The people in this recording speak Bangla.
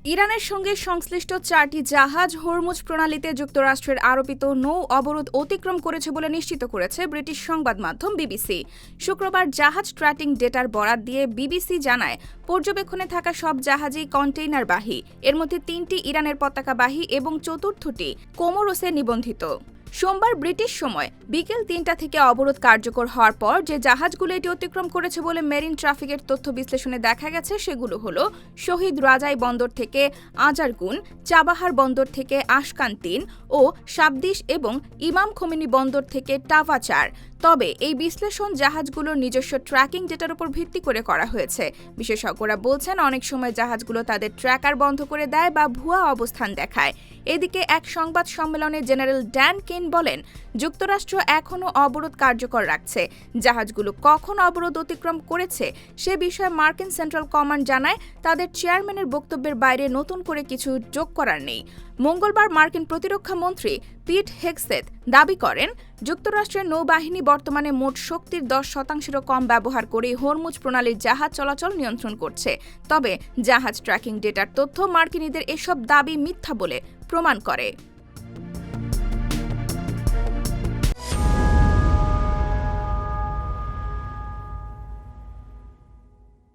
ইরানের সঙ্গে সংশ্লিষ্ট 4টি জাহাজ হরমুজ প্রণালীতে যুক্তরাষ্ট্রের আরোপিত নৌ অবরোধ অতিক্রম করেছে বলে নিশ্চিত করেছে ব্রিটিশ সংবাদ মাধ্যম বিবিসি। শুক্রবার জাহাজ ট্র্যাকিং ডেটার বরাত দিয়ে বিবিসি জানায়, পর্যবেক্ষণে থাকা সব জাহাজই কন্টেইনারবাহী। এর মধ্যে 3টি ইরানের পতাকাবাহী এবং চতুর্থটি কোমোরোসে নিবন্ধিত। সোমবার ব্রিটিশ সময় বিকেল 3টা থেকে অবরোধ কার্যকর হওয়ার পর যে জাহাজগুলো এটি অতিক্রম করেছে বলে মেরিন ট্রাফিকের তথ্য বিশ্লেষণে দেখা গেছে সেগুলো হলো শহীদ রাজাই বন্দর থেকে আজারগুন, চাবাহার বন্দর থেকে আশকান 3 ও শাবদিস এবং ইমাম খোমেনি বন্দর থেকে টাভা 4। তবে এই বিশ্লেষণ জাহাজগুলোর নিজস্ব ট্র্যাকিং ডেটার উপর ভিত্তি করে করা হয়েছে। বিশেষজ্ঞরা বলছেন, অনেক সময় জাহাজগুলো তাদের ট্র্যাকার বন্ধ করে দেয় বা ভুয়া অবস্থান দেখায়। এদিকে এক সংবাদ সম্মেলনে জেনারেল ড্যান কেন বলেন, যুক্তরাষ্ট্র এখনও অবরোধ কার্যকর রাখছে। জাহাজগুলো কখন অবরোধ অতিক্রম করেছে সে বিষয়ে মার্কিন সেন্ট্রাল কমান্ড জানায়, তাদের চেয়ারম্যানের বক্তব্যের বাইরে নতুন করে কিছু যোগ করার নেই। মঙ্গলবার মার্কিন প্রতিরক্ষা মন্ত্রী পিট হেগসেথ দাবি করেন, যুক্তরাষ্ট্রের নৌবাহিনী বর্তমানে মোট শক্তির 10%-এরও কম ব্যবহার করে হরমুজ প্রণালীর জাহাজ চলাচল নিয়ন্ত্রণ করছে। তবে জাহাজ ট্র্যাকিং ডেটার তথ্য মার্কিনীদের এসব দাবি মিথ্যা বলে প্রমাণ করে।